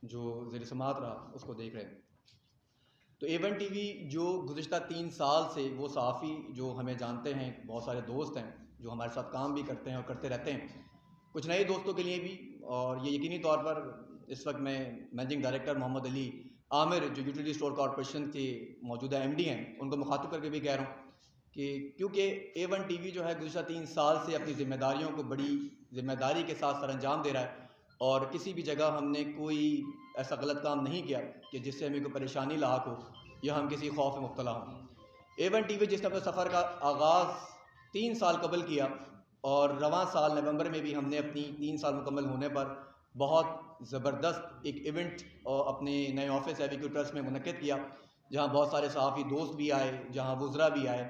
جو زیر سماعت رہا اس کو دیکھ رہے ہیں۔ تو A1 ٹی وی جو گزشتہ 3 سال سے وہ صحافی جو ہمیں جانتے ہیں، بہت سارے دوست ہیں جو ہمارے ساتھ کام بھی کرتے ہیں اور کرتے رہتے ہیں، کچھ نئے دوستوں کے لیے بھی، اور یہ یقینی طور پر اس وقت میں مینیجنگ ڈائریکٹر محمد علی عامر جو یوٹیلیٹی اسٹور کارپوریشن کے موجودہ MD ہیں، ان کو مخاطب کر کے بھی کہہ رہا ہوں کہ کیونکہ A1 ٹی وی جو ہے گزشتہ 3 سال سے اپنی ذمہ داریوں کو بڑی ذمہ داری کے ساتھ سر انجام دے رہا ہے، اور کسی بھی جگہ ہم نے کوئی ایسا غلط کام نہیں کیا کہ جس سے ہمیں کوئی پریشانی لاحق ہو یا ہم کسی خوف میں مبتلا ہوں۔ A1 ٹی وی جس نے اپنے سفر کا آغاز 3 سال قبل کیا، اور رواں سال نومبر میں بھی ہم نے اپنی 3 سال مکمل ہونے پر بہت زبردست ایک ایونٹ اپنے نئے آفس ایویکیوٹرس میں منعقد کیا، جہاں بہت سارے صحافی دوست بھی آئے، جہاں وزراء بھی آئے،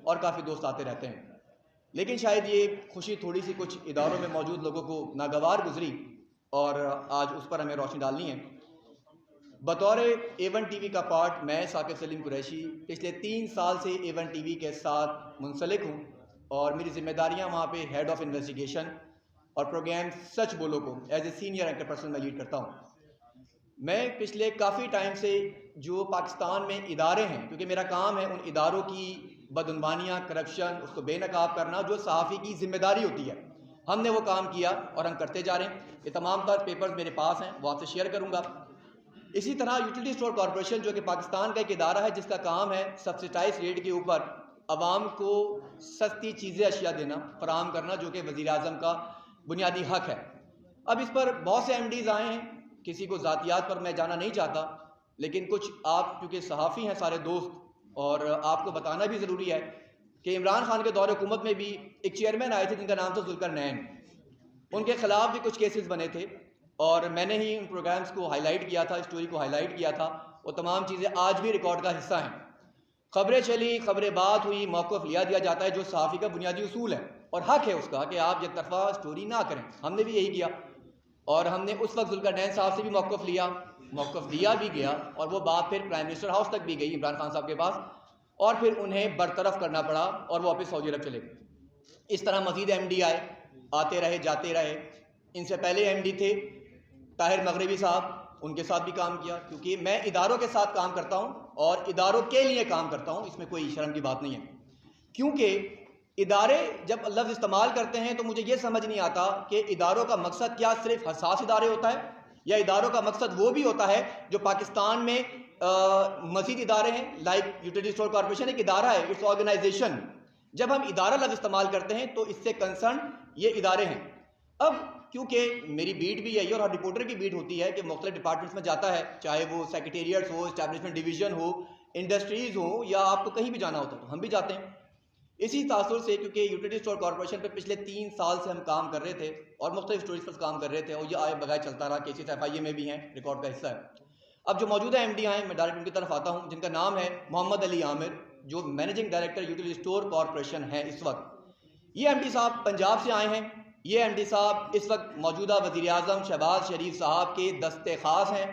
اور کافی دوست آتے رہتے ہیں۔ لیکن شاید یہ خوشی تھوڑی سی کچھ اداروں میں موجود لوگوں کو ناگوار گزری، اور آج اس پر ہمیں روشنی ڈالنی ہے۔ بطور A1 ٹی وی کا پارٹ میں ثاقب سلیم قریشی پچھلے 3 سال سے A1 ٹی وی کے ساتھ منسلک ہوں، اور میری ذمہ داریاں وہاں پہ ہیڈ آف انویسٹیگیشن اور پروگرام سچ بولو کو as a senior anchor person میں لیڈ کرتا ہوں۔ میں پچھلے کافی ٹائم سے جو پاکستان میں ادارے ہیں، کیونکہ میرا کام ہے ان اداروں کی بدعنوانیاں، کرپشن، اس کو بے نقاب کرنا، جو صحافی کی ذمہ داری ہوتی ہے، ہم نے وہ کام کیا اور ہم کرتے جا رہے ہیں۔ یہ تمام تر پیپرز میرے پاس ہیں، وہ آپ سے شیئر کروں گا۔ اسی طرح یوٹیلیٹی اسٹور کارپوریشن جو کہ پاکستان کا ایک ادارہ ہے جس کا کام ہے سبسڈائز ریٹ کے اوپر عوام کو سستی چیزیں، اشیاء دینا، فراہم کرنا، جو کہ وزیر اعظم کا بنیادی حق ہے۔ اب اس پر بہت سے MDs آئے ہیں، کسی کو ذاتیات پر میں جانا نہیں چاہتا، لیکن کچھ آپ کیونکہ صحافی ہیں سارے دوست، اور آپ کو بتانا بھی ضروری ہے کہ عمران خان کے دور حکومت میں بھی ایک چیئرمین آئے تھے جن کا نام تھا ذوالقرنین، ان کے خلاف بھی کچھ کیسز بنے تھے، اور میں نے ہی ان پروگرامز کو ہائی لائٹ کیا تھا، اسٹوری کو ہائی لائٹ کیا تھا۔ وہ تمام چیزیں آج بھی ریکارڈ کا حصہ ہیں۔ خبریں چلی، خبریں بات ہوئی، موقف لیا دیا جاتا ہے، جو صحافی کا بنیادی اصول ہے اور حق ہے اس کا کہ آپ یک طرفہ اسٹوری نہ کریں۔ ہم نے بھی یہی کیا، اور ہم نے اس وقت ذوالقرنین صاحب سے بھی موقف دیا بھی گیا، اور وہ بات پھر پرائم منسٹر ہاؤس تک بھی گئی، عمران خان صاحب کے پاس، اور پھر انہیں برطرف کرنا پڑا اور وہ واپس سعودی عرب چلے گئے۔ اس طرح مزید MD آئے، آتے رہے، جاتے رہے۔ ان سے پہلے MD تھے طاہر مغربی صاحب، ان کے ساتھ بھی کام کیا، کیونکہ میں اداروں کے ساتھ کام کرتا ہوں اور اداروں کے لیے کام کرتا ہوں، اس میں کوئی شرم کی بات نہیں ہے۔ کیونکہ ادارے جب لفظ استعمال کرتے ہیں تو مجھے یہ سمجھ نہیں آتا کہ اداروں کا مقصد کیا صرف حساس ادارے ہوتا ہے، یا اداروں کا مقصد وہ بھی ہوتا ہے جو پاکستان میں مزید ادارے ہیں، لائک یوٹیلیٹی اسٹور کارپوریشن ایک ادارہ ہے، اٹس آرگنائزیشن۔ جب ہم ادارہ لفظ استعمال کرتے ہیں تو اس سے کنسرن یہ ادارے ہیں۔ اب کیونکہ میری بیٹ بھی یہی اور ہر رپورٹر کی بیٹ ہوتی ہے کہ مختلف ڈپارٹمنٹس میں جاتا ہے، چاہے وہ سیکریٹریٹس ہو، اسٹیبلشمنٹ ڈویژن ہو، انڈسٹریز ہو، یا آپ کو کہیں بھی جانا ہوتا ہے تو ہم بھی جاتے ہیں۔ اسی تاثر سے کیونکہ یوٹیلیٹی اسٹور کارپوریشن پہ پچھلے 3 سال سے ہم کام کر رہے تھے اور مختلف اسٹوریز پر کام کر رہے تھے، اور یہ آئے بغیر چلتا رہا، کیسز FIA میں بھی ہیں، ریکارڈ کا حصہ ہے۔ اب جو موجودہ MD آئے، میں ڈائریکٹ ان کی طرف آتا ہوں، جن کا نام ہے محمد علی عامر، جو managing director utility store corporation ہے اس وقت۔ یہ MD صاحب پنجاب سے آئے ہیں۔ یہ MD صاحب اس وقت موجودہ وزیر اعظم شہباز شریف صاحب کے دستے خاص ہیں۔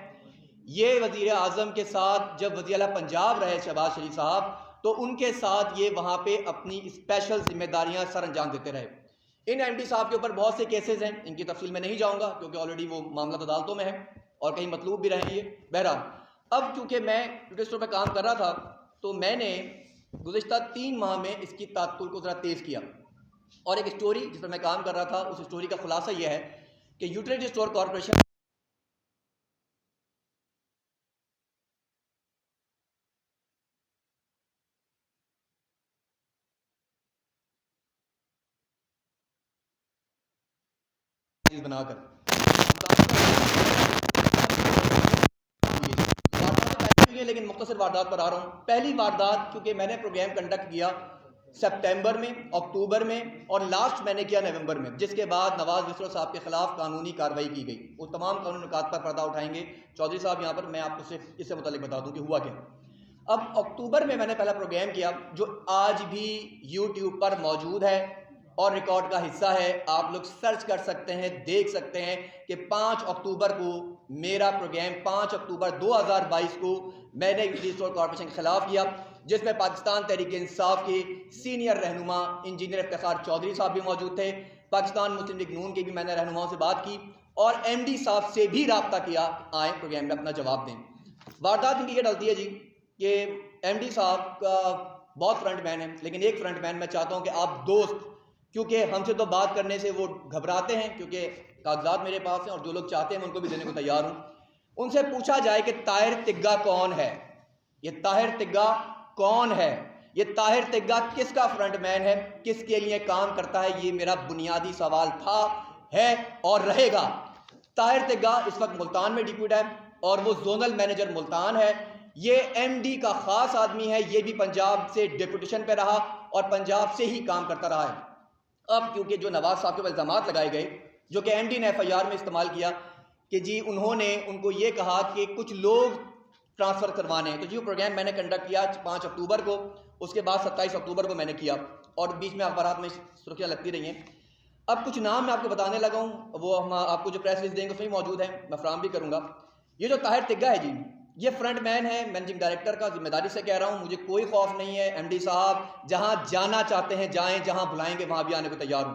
یہ وزیر اعظم کے ساتھ جب وزیر اعلیٰ پنجاب رہے شہباز شریف صاحب، تو ان کے ساتھ یہ وہاں پہ اپنی اسپیشل ذمہ داریاں سر انجام دیتے رہے۔ ان MD صاحب کے اوپر بہت سے کیسز ہیں، ان کی تفصیل میں نہیں جاؤں گا کیونکہ آلریڈی وہ معاملات عدالتوں میں ہیں اور کہیں مطلوب بھی رہیں گے۔ بہرحال اب کیونکہ میں یوٹیلیٹی اسٹور پہ کام کر رہا تھا تو میں نے گزشتہ 3 ماہ میں اس کی تعطل کو ذرا تیز کیا، اور ایک اسٹوری جس پر میں کام کر رہا تھا، اس اسٹوری کا خلاصہ یہ ہے کہ یوٹیلیٹی اسٹور کارپوریشن بنا کر لیکن مختصر واردات پر آ رہا ہوں۔ پہلی واردات کیونکہ میں نے پروگرام کنڈکٹ کیا سپٹمبر میں، اکتوبر میں، اور لاسٹ میں نے کیا نومبر میں، جس کے بعد نواز مصر صاحب کے خلاف قانونی کارروائی کی گئی۔ وہ تمام قانونی نکات پر پردہ اٹھائیں گے چودھری صاحب یہاں پر، میں آپ کو صرف اس سے متعلق بتا دوں کہ ہوا کیا۔ اب اکتوبر میں نے پہلا پروگرام کیا جو آج بھی YouTube پر موجود ہے اور ریکارڈ کا حصہ ہے، آپ لوگ سرچ کر سکتے ہیں، دیکھ سکتے ہیں کہ 5 اکتوبر کو میرا پروگرام 5 اکتوبر 2022 کو میں نے یوٹیلیٹی اسٹور کارپوریشن کے خلاف کیا، جس میں پاکستان تحریک انصاف کے سینئر رہنما انجینئر افتخار چودھری صاحب بھی موجود تھے، پاکستان مسلم لیگ نون کے بھی میں نے رہنماؤں سے بات کی، اور ایم ڈی صاحب سے بھی رابطہ کیا آئیں پروگرام میں اپنا جواب دیں۔ واردات ان کی یہ ڈلتی ہے جی کہ ایم ڈی صاحب کا بہت فرنٹ مین ہے، لیکن ایک فرنٹ مین میں چاہتا ہوں کہ آپ دوست، کیونکہ ہم سے تو بات کرنے سے وہ گھبراتے ہیں، کیونکہ کاغذات میرے پاس ہیں اور جو لوگ چاہتے ہیں میں ان کو بھی دینے کو تیار ہوں، ان سے پوچھا جائے کہ طاہر تگہ کون ہے، یہ طاہر تگہ کون ہے، یہ طاہر تگہ کس کا فرنٹ مین ہے، کس کے لیے کام کرتا ہے، یہ میرا بنیادی سوال تھا، ہے اور رہے گا۔ طاہر تگہ اس وقت ملتان میں ڈپیوٹ ہے اور وہ زونل مینیجر ملتان ہے، یہ ایم ڈی کا خاص آدمی ہے، یہ بھی پنجاب سے ڈیپوٹیشن پہ رہا اور پنجاب سے ہی کام کرتا رہا ہے۔ اب کیونکہ جو نواز صاحب کے الزامات لگائے گئے، جو کہ ایم ڈی نے ایف آئی آر میں استعمال کیا کہ جی انہوں نے ان کو یہ کہا کہ کچھ لوگ ٹرانسفر کروانے ہیں، تو جی وہ پروگرام میں نے کنڈکٹ کیا 5 اکتوبر کو، اس کے بعد 27 اکتوبر کو میں نے کیا اور بیچ میں اخبارات میں سرخیاں لگتی رہی ہیں۔ اب کچھ نام میں آپ کو بتانے لگا ہوں، وہ ہم آپ کو جو پریس ریلیز دیں گے اس میں موجود ہیں، میں فراہم بھی کروں گا۔ یہ جو طاہر تگہ ہے جی، یہ فرنٹ مین ہے مینیجنگ ڈائریکٹر کا، ذمہ داری سے کہہ رہا ہوں، مجھے کوئی خوف نہیں ہے، ایم ڈی صاحب جہاں جانا چاہتے ہیں جائیں، جہاں بلائیں گے وہاں بھی آنے کو تیار ہوں۔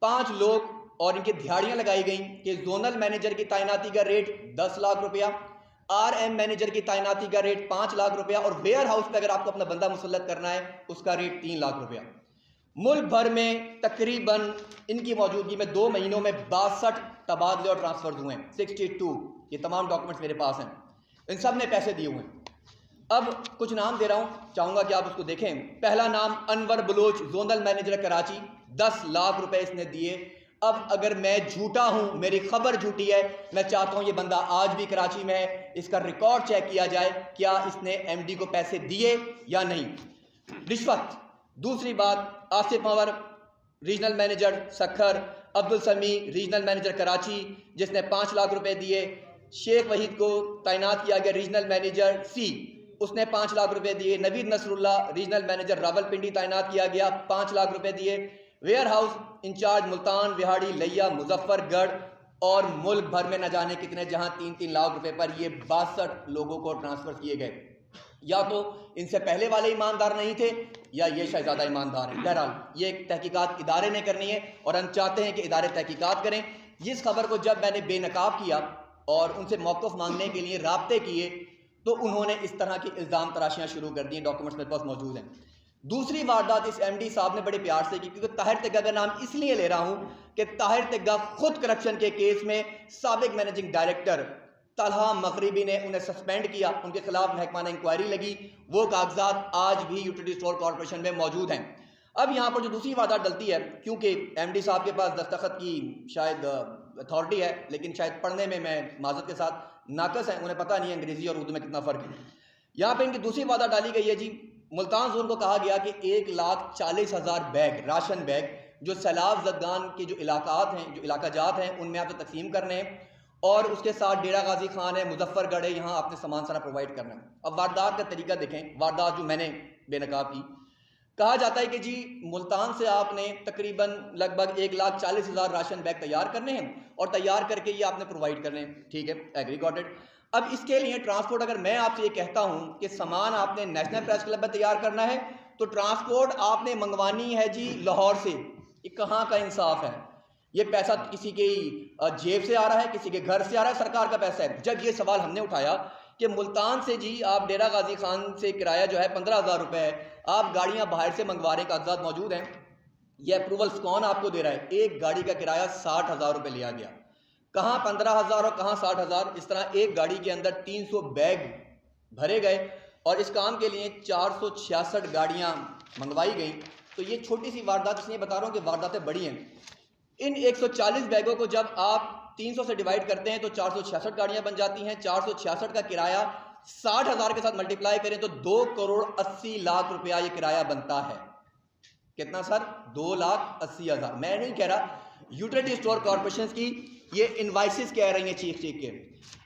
5 لوگ اور ان کی دہاڑیاں لگائی گئیں کہ زونل مینیجر کی تعیناتی کا ریٹ 10 لاکھ روپیہ، آر ایم مینیجر کی تعیناتی کا ریٹ 5 لاکھ روپیہ، اور ویئر ہاؤس پہ اگر آپ کو اپنا بندہ مسلط کرنا ہے اس کا ریٹ 3 لاکھ روپیہ۔ ملک بھر میں تقریباً ان کی موجودگی میں 2 مہینوں میں 62 تبادلے اور ٹرانسفرز ہوئے ہیں، 62، یہ تمام ڈاکومنٹس میرے پاس ہیں، ان سب نے پیسے دیے ہوئے ہیں۔ اب کچھ نام دے رہا ہوں، چاہوں گا کہ آپ اس کو دیکھیں۔ پہلا نام انور بلوچ، زونل مینیجر کراچی، 10 لاکھ روپے اس نے دیے۔ اب اگر میں جھوٹا ہوں، میری خبر جھوٹی ہے، میں چاہتا ہوں یہ بندہ آج بھی کراچی میں ہے، اس کا ریکارڈ چیک کیا جائے کیا اس نے ایم ڈی کو پیسے دیے یا نہیں۔ رشوت۔ دوسری بات، آصف منور ریجنل مینیجر سکھر، عبد السمی ریجنل مینیجر کراچی جس نے 5 لاکھ روپے دیے۔ شیخ وحید کو تعینات کیا گیا ریجنل مینیجر سی، اس نے 5 لاکھ روپے دیے۔ Naveed Nasrullah regional manager Rawalpindi تعینات کیا گیا، 5 لاکھ روپے دیے۔ Warehouse incharge Multan, Vehari, Layyah, Muzaffar گڑھ اور ملک بھر میں نہ جانے کتنے، جہاں 3-3 لاکھ روپے پر یہ 62 لوگوں کو ٹرانسفر کیے گئے۔ یا تو ان سے پہلے والے ایماندار نہیں تھے یا یہ شہزادہ ایماندار ہیں۔ بہرحال یہ ایک تحقیقات ادارے نے کرنی ہے اور ہم چاہتے ہیں کہ ادارے تحقیقات کریں۔ جس خبر کو جب میں نے بے نقاب کیا اور ان سے موقف مانگنے کے لیے رابطے کیے تو انہوں نے اس طرح کی الزام تراشیاں شروع کر دیں، ڈاکومنٹس میرے پاس موجود ہیں۔ دوسری واردات اس ایم ڈی صاحب نے بڑے پیار سے کی، کیونکہ طاہر تگہ کا نام اس لیے لے رہا ہوں کہ طاہر تگہ خود کرپشن کے کیس میں سابق مینیجنگ ڈائریکٹر طلحہ مغربی نے انہیں سسپینڈ کیا، ان کے خلاف محکمہ انکوائری لگی، وہ کاغذات آج بھی یوٹیلیٹی اسٹور کارپوریشن میں موجود ہیں۔ اب یہاں پر جو دوسری واردات ڈلتی ہے، کیونکہ ایم ڈی صاحب کے پاس دستخط کی شاید اتھارٹی ہے، لیکن شاید پڑھنے میں معذرت کے ساتھ ناقص ہیں، انہیں پتہ نہیں ہے انگریزی اور اردو میں کتنا فرق ہے۔ یہاں پہ ان کی دوسری واردات ڈالی گئی ہے جی، ملتان زون کو کہا گیا کہ 1,40,000 بیگ راشن بیگ جو سیلاب زدگان کے جو علاقات ہیں، جو علاقہ جات ہیں، ان میں آپ کو تقسیم کرنے ہیں، اور اس کے ساتھ ڈیرہ غازی خان ہے، مظفر گڑھ ہے، یہاں آپ نے سامان سارا پرووائڈ کرنا ہے۔ اب واردات کا طریقہ دیکھیں، واردات جو میں نے بے نقاب کی، کہا جاتا ہے کہ جی ملتان سے آپ نے تقریباً لگ بھگ 1,40,000 راشن بیگ تیار کرنے ہیں اور تیار کر کے یہ آپ نے پرووائڈ کرنے ہیں، ٹھیک ہے، ایگری گاٹ اٹ۔ اب اس کے لیے ٹرانسپورٹ، اگر میں آپ سے یہ کہتا ہوں کہ سامان آپ نے نیشنل پریس کلب میں تیار کرنا ہے تو ٹرانسپورٹ آپ نے منگوانی ہے جی لاہور سے، یہ کہاں کا انصاف ہے؟ یہ پیسہ کسی کی جیب سے آ رہا ہے، کسی کے گھر سے آ رہا ہے، سرکار کا پیسہ ہے۔ جب یہ سوال ہم نے اٹھایا کہ ملتان سے جی آپ ڈیرہ غازی خان سے کرایہ جو ہے 15,000 روپے ہے، آپ گاڑیاں باہر سے منگوا رہے ہیں، کاغذات موجود ہیں، یہ اپروولس کون آپ کو دے رہا ہے؟ ایک گاڑی کا کرایہ 60,000 روپے لیا گیا، کہاں 15,000 اور کہاں 60,000، اس طرح ایک گاڑی کے اندر 300 بیگ بھرے گئے اور اس کام کے لیے 466 گاڑیاں منگوائی گئیں۔ تو یہ چھوٹی سی واردات اس لیے بتا رہا ہوں کہ وارداتیں بڑی ہیں۔ ان 140 بیگوں کو جب آپ 300 سے ڈیوائڈ کرتے ہیں تو 466 گاڑیاں بن جاتی ہیں، 466 کا کرایہ 60,000 کے ساتھ ملٹیپلائی کریں تو 2,80,00,000 روپیہ یہ کرایہ بنتا ہے۔ کتنا سر؟ 2,80,000۔ میں نہیں کہہ رہا، یوٹیلیٹی اسٹور کارپوریشنز کی یہ انوائسز کہہ رہی ہیں چیخ چیخ کے۔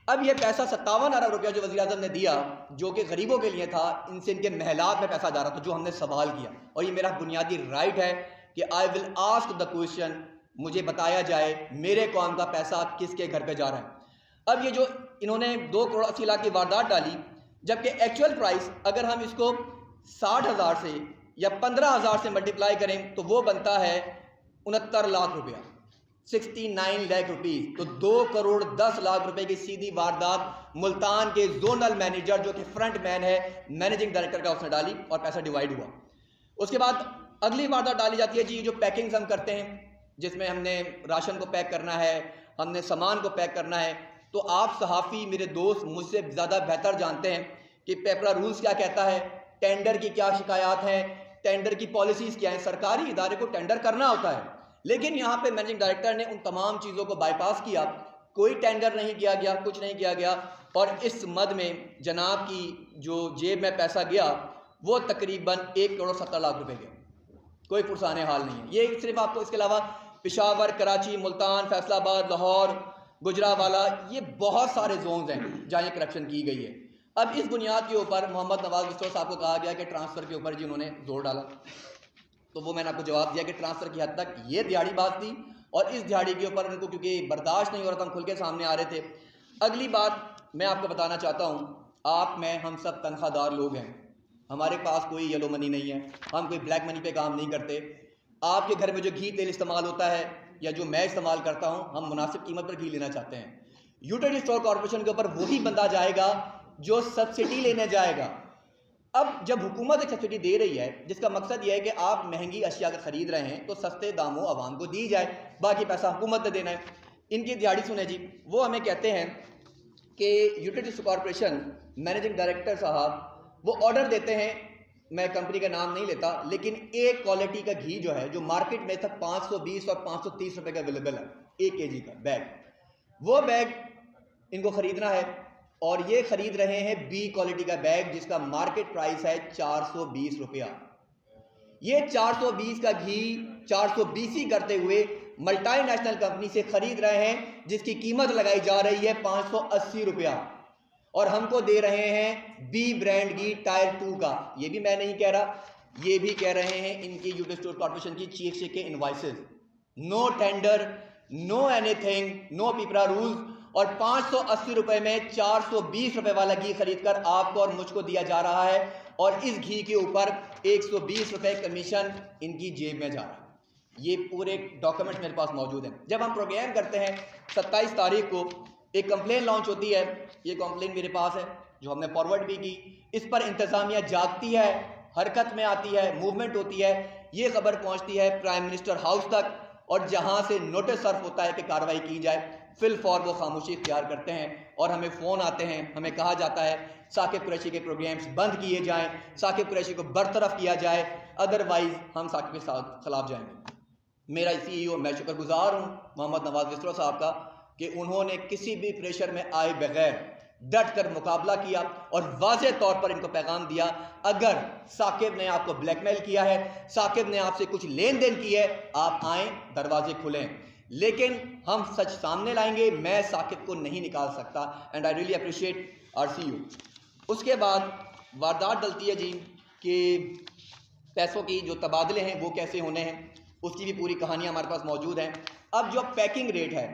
اب یہ پیسہ 57 ارب روپیہ جو وزیر اعظم نے دیا، جو کہ غریبوں کے لیے تھا، ان سے ان کے محلات میں پیسہ جا رہا تھا، جو ہم نے سوال کیا، اور یہ میرا بنیادی رائٹ ہے کہ آئی ول آسک دا کویشچن، مجھے بتایا جائے میرے قوم کا پیسہ کس کے گھر پہ جا رہا ہے۔ اب یہ جو انہوں نے 2,80,00,000 کی واردات ڈالی، جبکہ ایکچوئل پرائس اگر ہم اس کو 60,000 سے یا 15,000 سے ملٹیپلائی کریں تو وہ بنتا ہے 69 لاکھ روپیہ۔ 69 لاکھ روپیز. تو 2 کروڑ 10 لاکھ روپے کی سیدھی واردات ملتان کے زونل مینیجر جو کہ فرنٹ مین ہے مینیجنگ ڈائریکٹر کا اس نے ڈالی اور پیسہ ڈیوائیڈ ہوا. اس کے بعد اگلی واردات ڈالی جاتی ہے جی جو پیکنگز ہم کرتے ہیں جس میں ہم نے راشن کو پیک کرنا ہے, ہم نے سامان کو پیک کرنا ہے. تو آپ صحافی میرے دوست مجھ سے زیادہ بہتر جانتے ہیں کہ پیپرا رولز کیا کہتا ہے, ٹینڈر کی کیا شکایات ہیں, ٹینڈر کی پالیسیز کیا ہیں. سرکاری ادارے کو ٹینڈر کرنا ہوتا ہے, لیکن یہاں پہ مینیجنگ ڈائریکٹر نے ان تمام چیزوں کو بائی پاس کیا. کوئی ٹینڈر نہیں کیا گیا, کچھ نہیں کیا گیا, اور اس مد میں جناب کی جو جیب میں پیسہ گیا وہ تقریباً 1 کروڑ 70 لاکھ روپے گیا. کوئی پرسان حال نہیں ہے. یہ صرف آپ کو, اس کے علاوہ پشاور, کراچی, ملتان, فیصل آباد, لاہور, گجرانوالہ, یہ بہت سارے زونز ہیں جہاں یہ کرپشن کی گئی ہے. اب اس بنیاد کے اوپر محمد نواز وسطوی صاحب کو کہا گیا کہ ٹرانسفر کے اوپر جنہوں نے زور ڈالا, تو وہ میں نے آپ کو جواب دیا کہ ٹرانسفر کی حد تک یہ دیہڑی بات تھی, اور اس دیہڑی کے اوپر ان کو کیونکہ برداشت نہیں ہو رہا تھا, ہم کھل کے سامنے آ رہے تھے. اگلی بات میں آپ کو بتانا چاہتا ہوں, آپ میں ہم سب تنخواہ دار لوگ ہیں, ہمارے پاس کوئی یلو منی نہیں ہے, ہم کوئی بلیک منی پہ کام نہیں کرتے. آپ کے گھر میں جو گھی تیل استعمال ہوتا ہے یا جو میں استعمال کرتا ہوں, ہم مناسب قیمت پر گھی لینا چاہتے ہیں. یوٹیلیٹی اسٹور کارپوریشن کے اوپر وہی بندہ جائے گا جو سبسڈی لینے جائے گا. اب جب حکومت ایک سبسڈی دے رہی ہے جس کا مقصد یہ ہے کہ آپ مہنگی اشیاء خرید رہے ہیں تو سستے داموں عوام کو دی جائے, باقی پیسہ حکومت نے دینا ہے. ان کی دیہڑی سنیں جی, وہ ہمیں کہتے ہیں کہ یوٹیلیٹی کارپوریشن مینیجنگ ڈائریکٹر صاحب وہ آرڈر دیتے ہیں, میں کمپنی کا نام نہیں لیتا, لیکن ایک کوالٹی کا گھی جو ہے جو مارکیٹ میں تک 520 اور 530 روپے کا اویلیبل ہے 1 kg کا بیگ, وہ بیگ ان کو خریدنا ہے, اور یہ خرید رہے ہیں بی کوالٹی کا بیگ جس کا مارکیٹ پرائس ہے 420 روپیہ. یہ 420 کا گھی 420 ہی کرتے ہوئے ملٹی نیشنل کمپنی سے خرید رہے ہیں جس کی قیمت لگائی جا رہی ہے 580 روپیہ, اور ہم کو دے رہے ہیں بی برانڈ کی ٹائر 2 کا. یہ بھی میں نہیں کہہ رہا, یہ بھی کہہ رہے ہیں ان کی یوٹیلیٹی اسٹور کارپوریشن کی چیف کے انوائسز. نو ٹینڈر, نو اینی تھنگ, نو پیپرا رولز, اور 580 روپے میں 420 روپے والا گھی خرید کر آپ کو اور مجھ کو دیا جا رہا ہے, اور اس گھی کے اوپر 120 روپے کمیشن ان کی جیب میں جا رہا ہے. یہ پورے ڈاکومنٹس میرے پاس موجود ہیں. جب ہم پروگرام کرتے ہیں 27 تاریخ کو ایک کمپلین لانچ ہوتی ہے, یہ کمپلین میرے پاس ہے جو ہم نے فارورڈ بھی کی. اس پر انتظامیہ جاگتی ہے, حرکت میں آتی ہے, موومنٹ ہوتی ہے, یہ خبر پہنچتی ہے پرائم منسٹر ہاؤس تک, اور جہاں سے نوٹس سرف ہوتا ہے کہ کارروائی کی جائے, فی الفور وہ خاموشی اختیار کرتے ہیں, اور ہمیں فون آتے ہیں, ہمیں کہا جاتا ہے ثاقب قریشی کے پروگرامز بند کیے جائیں, ثاقب قریشی کو برطرف کیا جائے, ادروائز ہم ثاقب کے خلاف جائیں گے. میرا CEO, میں شکر گزار ہوں محمد نواز وسطوی صاحب کا کہ انہوں نے کسی بھی پریشر میں آئے بغیر ڈٹ کر مقابلہ کیا اور واضح طور پر ان کو پیغام دیا, اگر ثاقب نے آپ کو بلیک میل کیا ہے, ثاقب نے آپ سے کچھ لین دین کی ہے, آپ آئیں, دروازے کھلیں, لیکن ہم سچ سامنے لائیں گے. میں ثاقب کو نہیں نکال سکتا, and I really appreciate our CEO. اس کے بعد واردات ڈلتی ہے جی کہ پیسوں کی جو تبادلے ہیں وہ کیسے ہونے ہیں, اس کی بھی پوری کہانیاں ہمارے پاس موجود ہیں. اب جو پیکنگ ریٹ ہے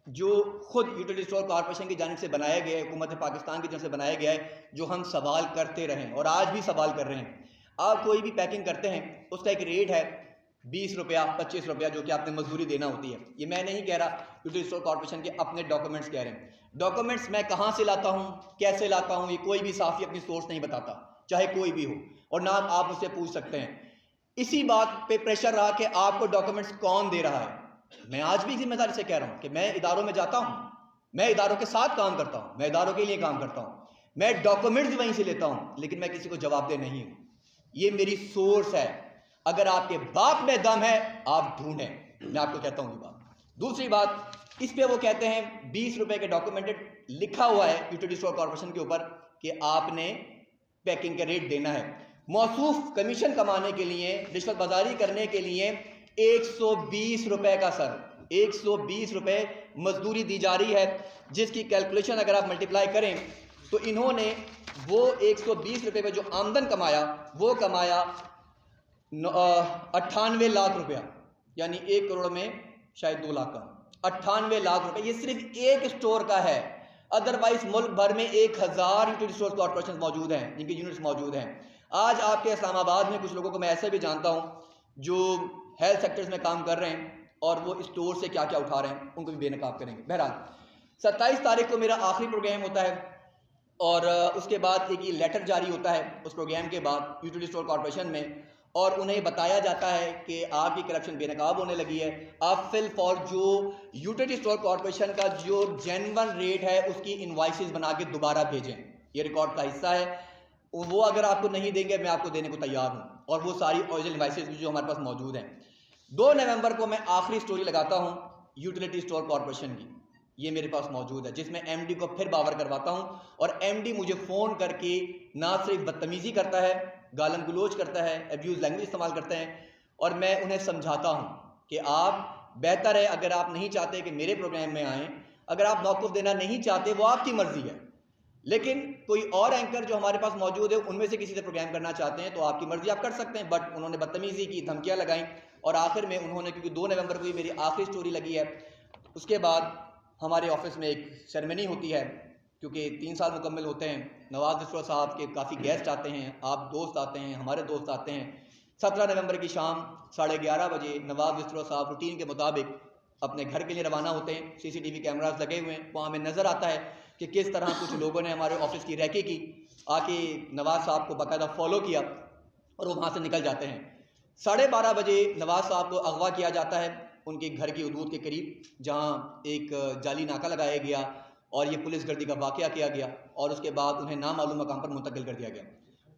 جو خود یوٹیلیٹی اسٹور کارپوریشن کی جانب سے بنایا گیا ہے, حکومت پاکستان کی جانب سے بنایا گیا ہے, جو ہم سوال کرتے رہیں اور آج بھی سوال کر رہے ہیں. آپ کوئی بھی پیکنگ کرتے ہیں اس کا ایک ریٹ ہے 20 روپیہ 25 روپیہ جو کہ آپ نے مزدوری دینا ہوتی ہے. یہ میں نہیں کہہ رہا, یوٹیلیٹی اسٹور کارپوریشن کے اپنے ڈاکومنٹس کہہ رہے ہیں. ڈاکومنٹس میں کہاں سے لاتا ہوں, کیسے لاتا ہوں, یہ کوئی بھی صحافی اپنی سورس نہیں بتاتا, چاہے کوئی بھی ہو, اور نہ آپ مجھ سے پوچھ سکتے ہیں. اسی بات پہ پریشر رہا کہ آپ کو ڈاکومنٹس کون دے رہا ہے. میں آج بھی ذمہ داری سے کہہ رہا ہوں کہ میں اداروں میں جاتا ہوں, میں اداروں کے ساتھ کام کرتا ہوں, میں اداروں کے لیے کام کرتا ہوں, میں ڈاکومنٹس وہیں سے لیتا ہوں, لیکن میں کسی کو جواب دہ نہیں ہوں. یہ میری سورس ہے. اگر آپ کے باپ میں دم ہے آپ ڈھونڈیں, میں آپ کو کہتا ہوں یہ بات. دوسری بات, اس پہ وہ کہتے ہیں 20 روپے کے ڈاکومنٹڈ لکھا ہوا ہے یوٹیلیٹی اسٹور کارپوریشن کے اوپر کہ آپ نے پیکنگ کا ریٹ دینا ہے. موصوف کمیشن کمانے کے لیے, رشوت بازاری کرنے کے لیے 120 روپے کا, سر 120 روپے مزدوری دی جا رہی ہے, جس کی کیلکولیشن اگر آپ ملٹیپلائی کریں تو انہوں نے وہ 120 روپے پہ جو آمدن کمایا وہ کمایا 98 لاکھ روپیہ, یعنی 1 کروڑ میں شاید 2 لاکھ کا, 98 لاکھ روپے. یہ صرف ایک اسٹور کا ہے, ادروائز ملک بھر میں 1000 یوٹیلیٹی اسٹور کارپوریشن موجود ہیں جن کے یونٹس موجود ہیں. آج آپ کے اسلام آباد میں کچھ لوگوں کو میں ایسے بھی جانتا ہوں جو ہیلتھ سیکٹرز میں کام کر رہے ہیں, اور وہ اسٹور سے کیا کیا اٹھا رہے ہیں ان کو بھی بے نقاب کریں گے. بہرحال 27 تاریخ کو میرا آخری پروگرام ہوتا ہے اور اس کے بعد ایک یہ لیٹر جاری ہوتا ہے اس پروگرام کے بعد یوٹیلیٹی اسٹور کارپوریشن میں, اور انہیں بتایا جاتا ہے کہ آپ کی کرپشن بے نقاب ہونے لگی ہے. آپ فل فور جو یوٹیلیٹی اسٹور کارپوریشن کا جو جینون ریٹ ہے اس کی انوائسز بنا کے دوبارہ بھیجیں, یہ ریکارڈ کا حصہ ہے. وہ اگر آپ کو نہیں دیں گے میں آپ کو دینے کو تیار ہوں, اور وہ ساری اوریجنل انوائسز جو ہمارے پاس موجود ہیں. 2 نومبر کو میں آخری سٹوری لگاتا ہوں یوٹیلیٹی اسٹور کارپوریشن کی, یہ میرے پاس موجود ہے, جس میں ایم ڈی کو پھر باور کرواتا ہوں, اور ایم ڈی مجھے فون کر کے نہ صرف بدتمیزی کرتا ہے, گالم گلوچ کرتا ہے, ابیوز لینگویج استعمال کرتے ہیں, اور میں انہیں سمجھاتا ہوں کہ آپ بہتر ہے اگر آپ نہیں چاہتے کہ میرے پروگرام میں آئیں, اگر آپ موقف دینا نہیں چاہتے وہ آپ کی مرضی ہے, لیکن کوئی اور اینکر جو ہمارے پاس موجود ہے ان میں سے کسی سے پروگرام کرنا چاہتے ہیں تو آپ کی مرضی, آپ کر سکتے ہیں. بٹ انہوں نے بدتمیزی کی, دھمکیاں لگائیں, اور آخر میں انہوں نے, کیونکہ 2 نومبر کو یہ میری آخری سٹوری لگی ہے, اس کے بعد ہمارے آفس میں ایک سیرمنی ہوتی ہے, کیونکہ 3 سال مکمل ہوتے ہیں. نواز وسرا صاحب کے کافی گیسٹ آتے ہیں, آپ دوست آتے ہیں, ہمارے دوست آتے ہیں. 17 نومبر کی شام 11:30 بجے نواز وسرا صاحب روٹین کے مطابق اپنے گھر کے لیے روانہ ہوتے ہیں. سی سی ٹی وی کیمراز لگے ہوئے ہیں, وہاں ہمیں نظر آتا ہے کہ کس طرح کچھ لوگوں نے ہمارے آفس کی ریکی کی, آ کے نواز صاحب کو باقاعدہ فالو کیا, اور وہ وہاں سے نکل جاتے ہیں. 12:30 بجے نواز صاحب کو اغوا کیا جاتا ہے ان کے گھر کی حدود کے قریب, جہاں ایک جعلی ناکہ لگایا گیا اور یہ پولیس گردی کا واقعہ کیا گیا, اور اس کے بعد انہیں نامعلوم مقام پر منتقل کر دیا گیا.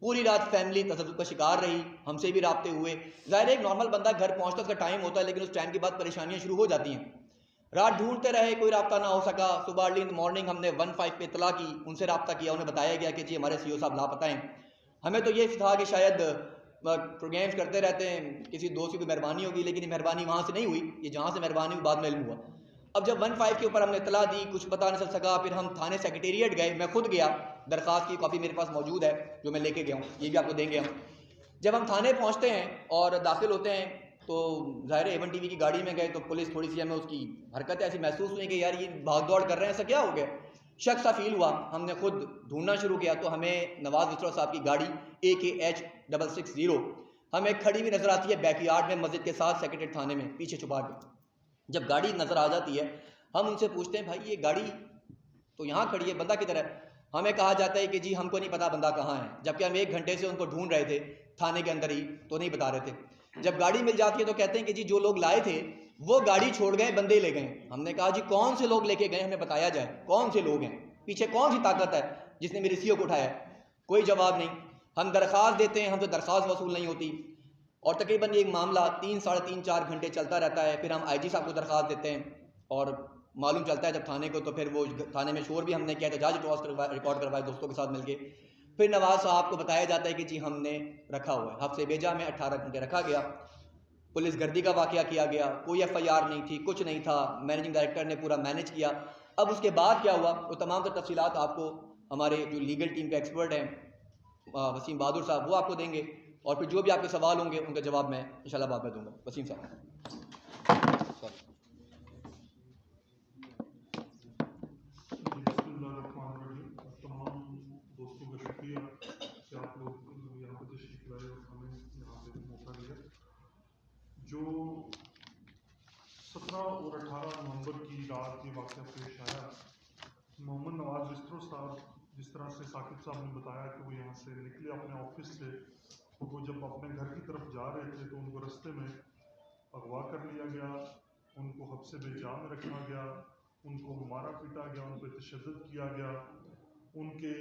پوری رات فیملی تشدد کا شکار رہی, ہم سے بھی رابطے ہوئے. ظاہر ایک نارمل بندہ گھر پہنچتا اس کا ٹائم ہوتا ہے, لیکن اس ٹائم کے بعد پریشانیاں شروع ہو جاتی ہیں. رات ڈھونڈتے رہے, کوئی رابطہ نہ ہو سکا. صبح ارلی ان مارننگ ہم نے 15 پہ اطلاع کی, ان سے رابطہ کیا, انہیں بتایا گیا کہ جی ہمارے سی او صاحب لاپتہ ہیں. ہمیں تو یہ تھا کہ شاید پروگرامس کرتے رہتے ہیں, کسی دوست کی کوئی مہربانی ہوگی, لیکن یہ مہربانی وہاں سے نہیں ہوئی, یہ جہاں سے مہربانی ہوئی بعد میں علم ہوا. اب جب 15 کے اوپر ہم نے اطلاع دی, کچھ پتہ نہیں چل سکا, پھر ہم تھانے سیکریٹریٹ گئے, میں خود گیا, درخواست کی کاپی میرے پاس موجود ہے جو میں لے کے گیا ہوں, یہ بھی آپ کو دیں گے ہم. جب ہم تھانے پہنچتے ہیں اور داخل ہوتے ہیں تو ظاہر ایون ٹی وی کی گاڑی میں گئے تو پولیس تھوڑی سی ہمیں اس کی حرکتیں ایسی محسوس ہوئی کہ یار یہ بھاگ دوڑ کر رہے ہیں, ایسا کیا ہو گیا, شک سا فیل ہوا. ہم نے خود ڈھونڈنا شروع کیا تو ہمیں نواز وسرا صاحب کی گاڑی AKH 660 ہمیں کھڑی ہوئی نظر آتی ہے بیک یارڈ میں مسجد کے ساتھ سیکریٹریٹ تھانے میں پیچھے چھپا کے. جب گاڑی نظر آ جاتی ہے ہم ان سے پوچھتے ہیں بھائی یہ گاڑی تو یہاں کھڑی ہے, بندہ کدھر ہے؟ ہمیں کہا جاتا ہے کہ جی ہم کو نہیں پتا بندہ کہاں ہے, جبکہ ہم 1 گھنٹے سے ان کو ڈھونڈ رہے تھے تھانے کے اندر ہی, تو نہیں بتا رہے تھے. جب گاڑی مل جاتی ہے تو کہتے ہیں کہ جی جو لوگ لائے تھے وہ گاڑی چھوڑ گئے, بندے لے گئے. ہم نے کہا جی کون سے لوگ لے کے گئے, ہمیں بتایا جائے کون سے لوگ ہیں, پیچھے کون سی طاقت ہے جس نے میری سی او کو اٹھایا ہے. کوئی جواب نہیں. ہم درخواست دیتے ہیں, ہم سے درخواست وصول نہیں ہوتی, اور تقریباً یہ معاملہ 3 ساڑھے 3 4 گھنٹے چلتا رہتا ہے. پھر ہم آئی جی صاحب کو درخواست دیتے ہیں اور معلوم چلتا ہے جب تھانے کو, تو پھر وہ تھانے میں شور بھی ہم نے کیا, احتجاج ریکارڈ کروائے دوستوں کے ساتھ مل کے. پھر نواز صاحب کو بتایا جاتا ہے کہ جی ہم نے رکھا ہوا ہے, حبس بیجا میں 18 گھنٹے رکھا گیا. پولیس گردی کا واقعہ کیا گیا, کوئی FIR نہیں تھی, کچھ نہیں تھا, مینیجنگ ڈائریکٹر نے پورا مینیج کیا. اب اس کے بعد کیا ہوا وہ تمام تر تفصیلات آپ کو ہمارے جو لیگل ٹیم کے ایکسپرٹ ہیں وسیم بہادر صاحب وہ آپ کو دیں گے, اور پھر جو بھی آپ کے سوال ہوں گے ان کا جواب میں انشاءاللہ بعد میں دوں گا. وسیم صاحب. تمام دوستوں کا شکریہ کہ آپ لوگ یہاں پہ تشریف لائے اور ہمیں یہاں پہ موقع دیا. جو 17 اور 18 نومبر کی رات یہ واقعہ پیش آیا, محمد نواز وسرا صاحب جس طرح سے ثاقب صاحب نے بتایا کہ وہ یہاں سے نکلے اپنے آفس سے, اور وہ جب اپنے گھر کی طرف جا رہے تھے تو ان کو رستے میں اغوا کر لیا گیا, ان کو حبس بیجا میں رکھا گیا, ان کو مارا پیٹا گیا, ان پہ تشدد کیا گیا, ان کے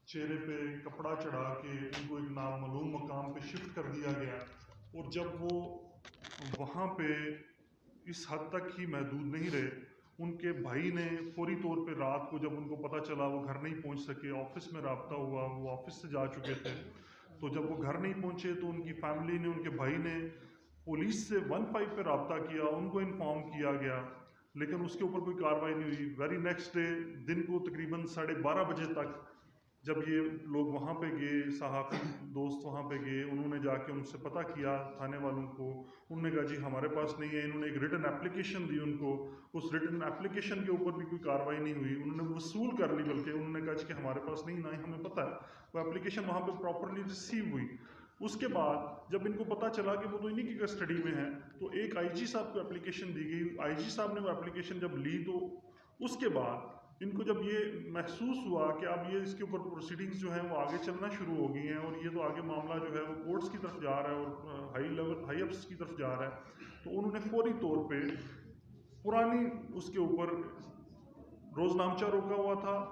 چہرے پہ کپڑا چڑھا کے ان کو ایک نامعلوم مقام پہ شفٹ کر دیا گیا. اور جب وہ وہاں پہ اس حد تک ہی محدود نہیں رہے, ان کے بھائی نے فوری طور پہ رات کو جب ان کو پتہ چلا وہ گھر نہیں پہنچ سکے, آفس میں رابطہ ہوا, وہ آفس سے جا چکے تھے, تو جب وہ گھر نہیں پہنچے تو ان کی فیملی نے, ان کے بھائی نے پولیس سے 15 پہ رابطہ کیا, ان کو انفارم کیا گیا, لیکن اس کے اوپر کوئی کارروائی نہیں ہوئی. ویری نیکسٹ ڈے دن کو تقریباً 12:30 بجے تک جب یہ لوگ وہاں پہ گئے, صحافی دوست وہاں پہ گئے, انہوں نے جا کے ان سے پتہ کیا تھانے والوں کو, انہوں نے کہا جی ہمارے پاس نہیں ہے. انہوں نے ایک ریٹن اپلیکیشن دی ان کو, اس ریٹن اپلیکیشن کے اوپر بھی کوئی کارروائی نہیں ہوئی. انہوں نے وصول کر لی, بلکہ انہوں نے کہا جی کہ ہمارے پاس نہیں, نہ ہی ہمیں پتہ ہے. وہ اپلیکیشن وہاں پہ پراپرلی ریسیو ہوئی. اس کے بعد جب ان کو پتہ چلا کہ وہ تو انہی کی کسٹڈی میں ہیں تو ایک آئی جی صاحب کو اپلیکیشن دی گئی. آئی جی صاحب نے وہ اپلیکیشن جب لی تو اس کے بعد ان کو جب یہ محسوس ہوا کہ اب یہ اس کے اوپر پروسیڈنگز جو ہیں وہ آگے چلنا شروع ہو گئی ہیں اور یہ تو آگے معاملہ جو ہے وہ کورٹس کی طرف جا رہا ہے اور ہائی اپس کی طرف جا رہا ہے, تو انہوں نے فوری طور پہ پرانی اس کے اوپر روز نامچہ روکا ہوا تھا.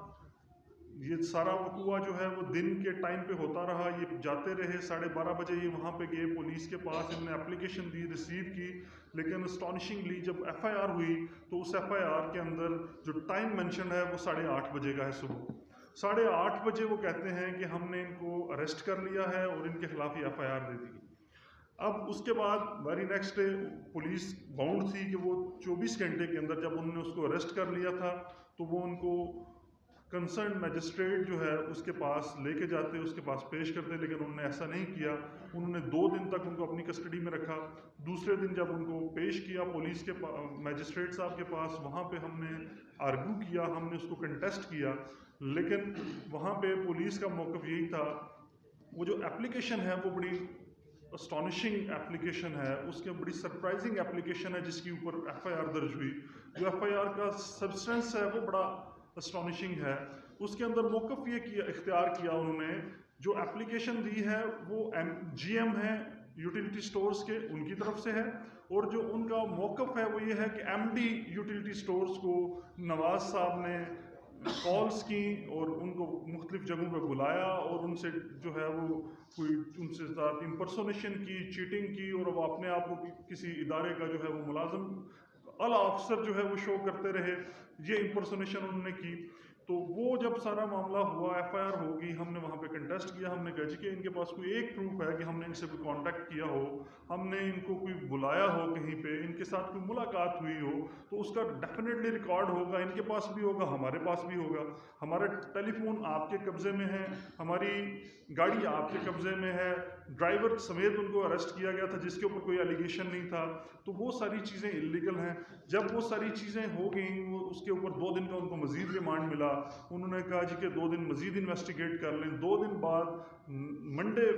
یہ سارا وقوع جو ہے وہ دن کے ٹائم پہ ہوتا رہا. یہ جاتے رہے 12:30 بجے یہ وہاں پہ گئے پولیس کے پاس, انہوں نے اپلیکیشن دی, ریسیو کی, لیکن اسٹانشنگلی جب ایف آئی آر ہوئی تو اس ایف آئی آر کے اندر جو ٹائم مینشن ہے وہ 8:30 بجے کا ہے صبح. 8:30 بجے وہ کہتے ہیں کہ ہم نے ان کو اریسٹ کر لیا ہے اور ان کے خلاف یہ ایف آئی آر دے دی. اب اس کے بعد very next day police bound تھی کہ وہ 24 گھنٹے کے اندر جب انہوں نے اس کو اریسٹ کر لیا تھا تو وہ ان کو کنسرن میجسٹریٹ جو ہے اس کے پاس لے کے جاتے, اس کے پاس پیش کرتے, لیکن انہوں نے ایسا نہیں کیا. انہوں نے 2 دن تک ان کو اپنی کسٹڈی میں رکھا. دوسرے دن جب ان کو پیش کیا پولیس کے میجسٹریٹ صاحب کے پاس, وہاں پہ ہم نے آرگو کیا, ہم نے اس کو کنٹیسٹ کیا, لیکن وہاں پہ پولیس کا موقف یہی تھا. وہ جو اپلیکیشن ہے وہ بڑی اسٹانشنگ اپلیکیشن ہے, اس کے بڑی سرپرائزنگ اپلیکیشن ہے جس کے اوپر ایف آئی آر درج ہوئی. جو ایف آئی آر کا سبسٹنس ہے وہ بڑا اسٹانشنگ ہے. اس کے اندر موقف یہ اختیار کیا انہوں نے, جو اپلیکیشن دی ہے وہ جی ایم ہے یوٹیلیٹی سٹورز کے, ان کی طرف سے ہے, اور جو ان کا موقف ہے وہ یہ ہے کہ ایم ڈی یوٹیلیٹی سٹورز کو نواز صاحب نے کالز کی اور ان کو مختلف جگہوں پہ بلایا اور ان سے جو ہے وہ کوئی ان سے ساتھ امپرسونیشن کی, چیٹنگ کی, اور وہ اپنے آپ کو کسی ادارے کا جو ہے وہ ملازم اعلیٰ افسر جو ہے وہ شو کرتے رہے. یہ امپرسونیشن انہوں نے کی. تو وہ جب سارا معاملہ ہوا, ایف آئی آر ہوگی, ہم نے وہاں پہ کنٹیسٹ کیا. ہم نے کہا جی کہ ان کے پاس کوئی ایک پروف ہے کہ ہم نے ان سے کوئی کانٹیکٹ کیا ہو, ہم نے ان کو کوئی بلایا ہو کہیں پہ, ان کے ساتھ کوئی ملاقات ہوئی ہو, تو اس کا ڈیفینیٹلی ریکارڈ ہوگا. ان کے پاس بھی ہوگا, ہمارے پاس بھی ہوگا. ہمارا ٹیلی فون آپ کے قبضے میں ہے, ہماری گاڑی آپ کے قبضے میں ہے, ڈرائیور سمیت ان کو اریسٹ کیا گیا تھا جس کے اوپر کوئی ایلیگیشن نہیں تھا. تو وہ ساری چیزیں انلیگل ہیں. جب وہ ساری چیزیں ہو گئیں, وہ اس کے اوپر 2 دن کا ان کو مزید ریمانڈ ملا. انہوں نے کہا جی کہ 2 دن مزید انویسٹیگیٹ کر لیں. 2 دن بعد منڈے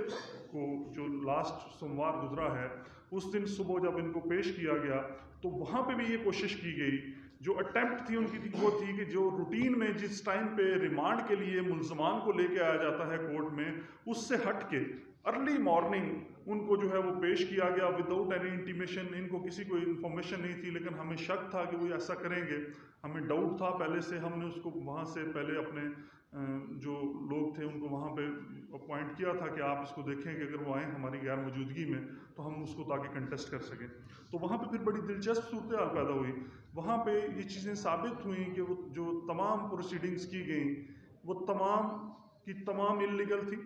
کو جو لاسٹ سوموار گزرا ہے, اس دن صبح جب ان کو پیش کیا گیا تو وہاں پہ بھی یہ کوشش کی گئی. جو اٹیمپٹ تھی ان کی وہ تھی کہ جو روٹین میں جس ٹائم پہ ریمانڈ کے لیے ملزمان کو لے کے آیا جاتا ہے کورٹ میں, اس سے ہٹ کے ارلی مارننگ ان کو جو ہے وہ پیش کیا گیا وداؤٹ اینی انٹیمیشن. ان کو کسی کو انفارمیشن نہیں تھی, لیکن ہمیں شک تھا کہ وہ ایسا کریں گے, ہمیں ڈاؤٹ تھا پہلے سے. ہم نے اس کو وہاں سے پہلے اپنے جو لوگ تھے ان کو وہاں پہ اپوائنٹ کیا تھا کہ آپ اس کو دیکھیں کہ اگر وہ آئیں ہماری غیر موجودگی میں تو ہم اس کو تاکہ کنٹیسٹ کر سکیں. تو وہاں پہ پھر بڑی دلچسپ صورتحال پیدا ہوئی. وہاں پہ یہ چیزیں ثابت ہوئیں کہ وہ جو تمام پروسیڈنگز کی گئیں وہ تمام کی تمام انلیگل تھی.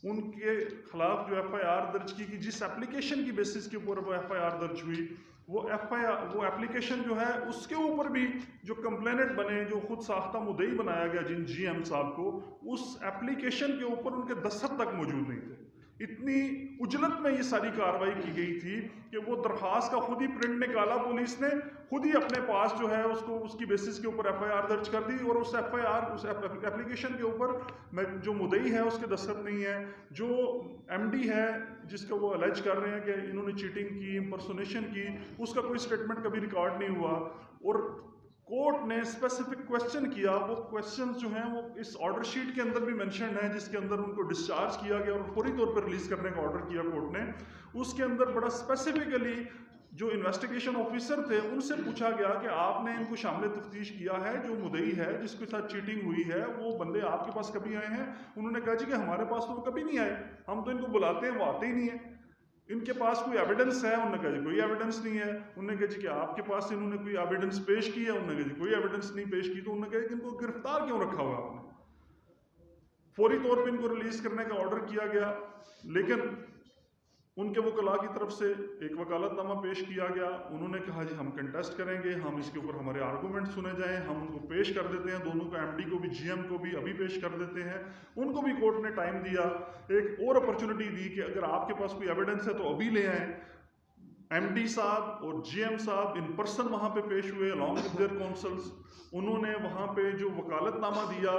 ان کے خلاف جو ایف آئی آر درج کی جس اپلیکیشن کی بیسس کے اوپر وہ ایف آئی آر درج ہوئی, وہ اپلیکیشن جو ہے اس کے اوپر بھی جو کمپلیننٹ بنے, جو خود ساختہ مدعی بنایا گیا جن جی ایم صاحب کو, اس اپلیکیشن کے اوپر ان کے دستخط تک موجود نہیں تھے. اتنی اجلت میں یہ ساری کارروائی کی گئی تھی کہ وہ درخواست کا خود ہی پرنٹ نکالا پولیس نے, خود ہی اپنے پاس جو ہے اس کی بیسس کے اوپر ایف آئی آر درج کر دی, اور اس ایف آئی آر اس اپلیکیشن کے اوپر جو مدعی ہے اس کے دستخط نہیں ہے. جو ایم ڈی ہے جس کا وہ الیج کر رہے ہیں کہ انہوں نے چیٹنگ کی, امپرسونیشن کی, اس کا کوئی اسٹیٹمنٹ کبھی ریکارڈ نہیں ہوا. اور کورٹ نے اسپیسیفک کویشچن کیا, وہ کویشچنز جو ہیں وہ اس آرڈر شیٹ کے اندر بھی مینشنڈ ہیں جس کے اندر ان کو ڈسچارج کیا گیا اور فوری طور پر ریلیز کرنے کا آرڈر کیا کورٹ نے. اس کے اندر بڑا اسپیسیفکلی جو انویسٹیگیشن آفیسر تھے ان سے پوچھا گیا کہ آپ نے ان کو شامل تفتیش کیا ہے, جو مدعی ہے جس کے ساتھ چیٹنگ ہوئی ہے وہ بندے آپ کے پاس کبھی آئے ہیں؟ انہوں نے کہا جی کہ ہمارے پاس تو وہ کبھی نہیں آئے, ہم تو ان کو بلاتے ہیں وہ آتے ہی نہیں ہیں. ان کے پاس کوئی ایویڈنس ہے؟ انہوں نے کہا جی کوئی ایویڈنس نہیں ہے. انہوں نے کہا جی کہ آپ کے پاس انہوں نے کوئی ایویڈنس پیش کی ہے؟ انہوں نے کہا جی کوئی ایویڈنس نہیں پیش کی. تو انہوں نے کہا کہ ان کو گرفتار کیوں رکھا ہوا آپ نے؟ فوری طور پہ ان کو ریلیز کرنے کا آرڈر کیا گیا, لیکن ان کے وکلاء کی طرف سے ایک وکالت نامہ پیش کیا گیا. انہوں نے کہا جی ہم کنٹیسٹ کریں گے, ہم اس کے اوپر ہمارے آرگومنٹ سنے جائیں, ہم ان کو پیش کر دیتے ہیں, دونوں کو, ایم ڈی کو بھی جی ایم کو بھی ابھی پیش کر دیتے ہیں. ان کو بھی کورٹ نے ٹائم دیا, ایک اور اپرچونٹی دی کہ اگر آپ کے پاس کوئی ایویڈنس ہے تو ابھی لے آئیں. ایم ڈی صاحب اور جی ایم صاحب ان پرسن وہاں پہ پیش ہوئے along with their counsels. انہوں نے وہاں پہ جو وکالت نامہ دیا